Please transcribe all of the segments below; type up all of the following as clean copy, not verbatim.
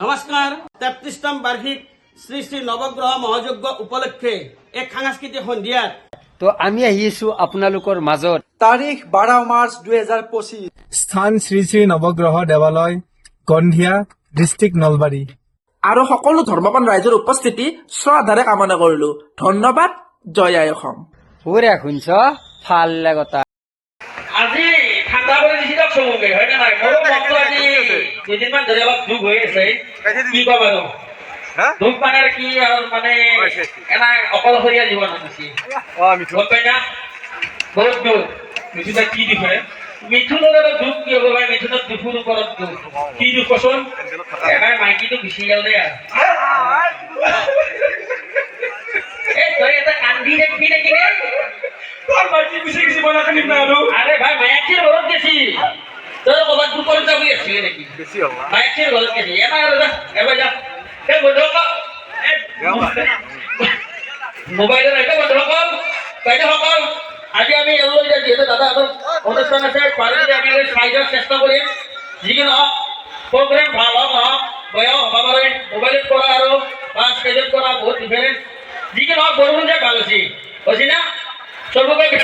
নমস্কাৰ ৩৩তম বাৰ্ষিক শ্ৰী শ্ৰী নৱগ্ৰহ মহাযজ্ঞ উপলক্ষে এক সাংস্কৃতিক সন্ধিয়াত তো আমি আহিছো আপোনালোকৰ মাজত। তাৰিখ 12 মাৰ্চ 2025। স্থান শ্ৰী শ্ৰী নৱগ্ৰহ দেৱালয়, গন্ধিয়া, ডিষ্ট্ৰিক্ট নলবাৰী। আৰু সকলো ধৰ্মৱান ৰাইজৰ উপস্থিতি শ্ৰদ্ধাৰে কামনা কৰিলো। ধন্যবাদ। জয় আই অসম। ওৰে শুনছ ভাল লাগতা। আজি ঠাণ্ডা কৰি দিছি দিয়ক চবকে, হয় নে নাই? মোৰো মনটো আজি দুদিনমান ধৰি অলপ দুখ হৈ আছে। কি কম আৰু দুখ মানে কি আৰু মানে এনে অকলশৰীয়া জীৱন আছে। গম পাই না? বহুত দুখ। মিঠুনে কি দুখ হয়? মিঠুনৰ দুখ কি হ'ব ভাই? মিঠুনৰ দুখৰ ওপৰত দুখ। কি দুখ কচোন? এবাৰ মাইকীটো গুচি গ'ল দে আৰু। এই তই এটা কান্দি দেখবি নেকি ৰে? তোর মাইকি গুছি গেছি বলা খালি না আলু। আরে ভাই মাইকির ঘরত গেছি। তোর কবাত দুপুর যাবি আসলে নাকি? বেশি হল। মাইকির ঘরত গেছি। এনা আর যা, এবার যা। এ বন্ধ কর। মোবাইলে রাখা বন্ধ কর। কয়টা কর। আজি আমি এলো যা যেতে দাদা আমার অনুষ্ঠান আছে পারলে আমি সাইজার চেষ্টা করি। যিকিনো প্রোগ্রাম ভালো না বয়া বাবারে মোবাইলে করা আর বা স্কেজুল করা বহুত ডিফারেন্ট। যিকিনো বরুণ যা ভালো ছি। বুঝি না? সর্বকে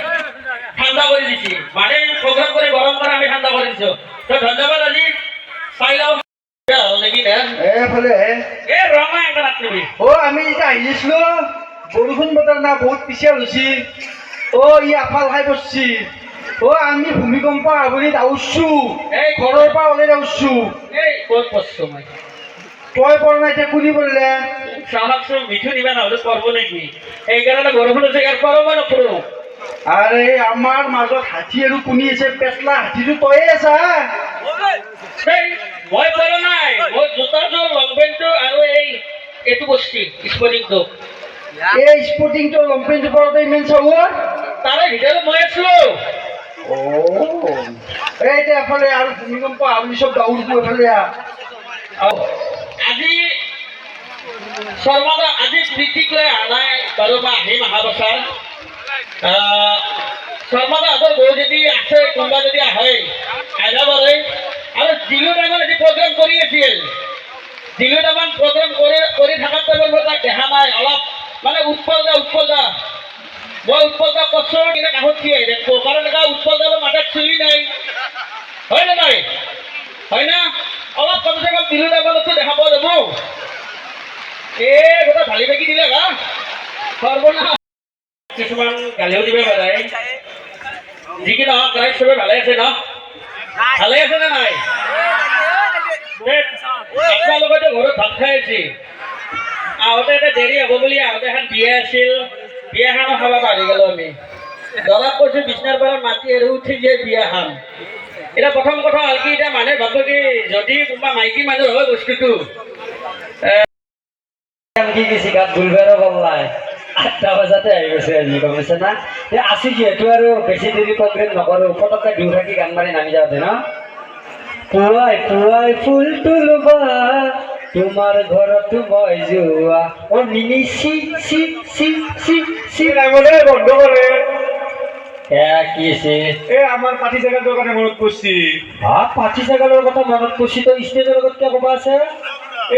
ঠান্ডা করে দিছি, মানে প্রোগ্রাম করে গরম করে আমি ঠান্ডা করে দিছো। তো ধন্যবাদ আজি চাইলাও লাগি না এফালে এ রঙা একটা রাখবি। ও আমি যেটা আহিছিলো বৰষুণ বতৰ না বহুত পিছিয়া হৈছি। ও ই আফাল খাই পড়ছি। ও আমি ভূমিকম্প আগুৰি আউছো। এই ঘৰৰ পৰা ওলাই আউছো। এই কোন পছছো মই তই পড় না এটা কুনি পড়লে সাহস মিঠু নিবা না হলে করব নাকি? এই কারণে বরফুন আছে আর করব না পুরো। আরে আমার মাজত হাতী আৰু কুনি আছে। পেটলা হাতীটো তয়ে আছা। এই মই পড়ো নাই, মই জোতা জোৰ লং পেন্ট আৰু এই এটু বস্তি স্পোৰ্টিং তো এই স্পোৰ্টিংটো লংপেন্টটো পৰতে ইমান চাউৰ। তাৰে ভিতৰত মই আছো। এইটা এফালে আৰু ভূমিকম্প আগুৰি সব দাউৰিব এফালে আজি সৰ্বদা আজি কৃতিক লৈ আনাই বাৰু বা আহিম অহা বছৰ সৰ্বদা আগৰ বউ যদি আছে কোনোবা যদি আহে আইবা পাৰে। আৰু দিলু টাইমত আজি প্ৰগ্ৰাম কৰি আছিল। দিলু টাইমত প্ৰগ্ৰাম কৰি থকাৰ টাইমত মই তাক দেখা নাই। অলপ মানে উৎপল দা মই উৎপল দা কচোন কিন্তু কাষত কি আহি দেখো, কাৰণ এটা উৎপল দাৰ মাথাত চুলি নাই, হয় নে নাই? হয় না? অলপ কমচে কম দিলু টাইমতো দেখা পোৱা যাব। এ গোটা ঢালি বাকি দিলে গা সৰ্বনাশ। কিছুমান গালিও দিবে পাৰে। যি কি নহওক গাড়ী চবে ভালে আছে ন? ভালে আছে নে নাই? আপোনালোকেতো ঘৰত ভাত খাই আছে। আহোঁতে এটা দেৰি হ'ব বুলি আহোঁতে এখন বিয়া আছিল। বিয়াখনো খাব পাহৰি গ'লো আমি। দৰাক কৈছো বিচনাৰ পৰা মাতি আৰু উঠি দিয়ে বিয়া খাম। এতিয়া প্ৰথম কথা হ'ল কি, এতিয়া মানুহে ভাবব কি যদি কোনোবা মাইকী মানুহ হয় বস্তুটো কি গেছি গাত বুলবাৰো বললাই 8টা বজাতে আহি গৈছে আজি, গম পাইছে না? আছি যিহেতু আৰু বেছি দেৰি প্ৰগ্ৰেম নকৰো, পটককে দিও থাকি গান মাৰি নামি যাওঁতে ন। পুৱাই পুৱাই ফুল তুলবা তোমাৰ ঘৰত মই যোৱা। অ মিনি চি চি চি চি চি বন্ধ কৰে। কি আছে এই আমাৰ পাঠি জেগাটোৰ কাৰণে মনত পৰিছি। পাঠি ছাগলৰ কথা মনত পৰিছি তো ষ্টেজৰ লগত কিয় ক'বা আছে?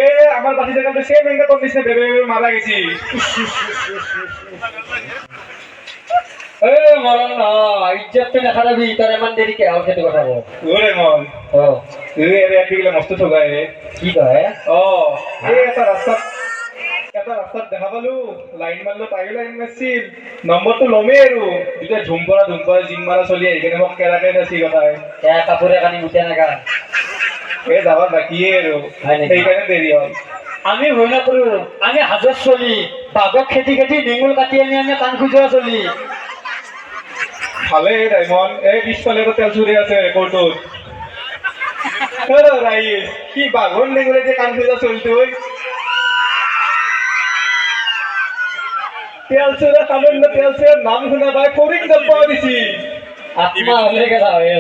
এ আমাৰ পাঠি জেগাটো সেম এংগেলত দিছে, বেবে মাৰা গেছি। এ মৰণ নহয়, ইজ্জতটো নাখাৰাবি। তাৰ ইমান দেৰিকে আহ সেইটো কথা কওঁ। ওরে মন অ তুই এর একদিকে মস্ত ঠগাই রে। কি কয়? এই এটা রাস্তাত দেখা পালো, লাইন মারলো, তাই লাইন মারছিল। নম্বরটো লমে আৰু দুটা ঝুমপৰা জিম মাৰা চলি আহি কেনে মোক কেৰাকে নাচি কথাই কাপোৰে কানি মুঠে নাকা এই যাবাৰ বাকীয়ে আৰু সেইকাৰণে দেৰি হ'ল। আমি ভয় নকৰো। আমি হাজত চলি বাঘক খেতি খেতি নেঙুল কাটি আনি আমি কাণ খোজোৱা চলি। ভালে ডাইমন এই পিছফালে তেল চুৰি আছে কোৰ্টত। ৰাইজ কি বাঘৰ নেগুলে যে কাণ খোজা চলিটো তেল চুৰা কামেন তেল চুৰাৰ নাম শুনা পাই ফৰিং দল পোৱা দিছি। আত্মা হলে গেলা হয়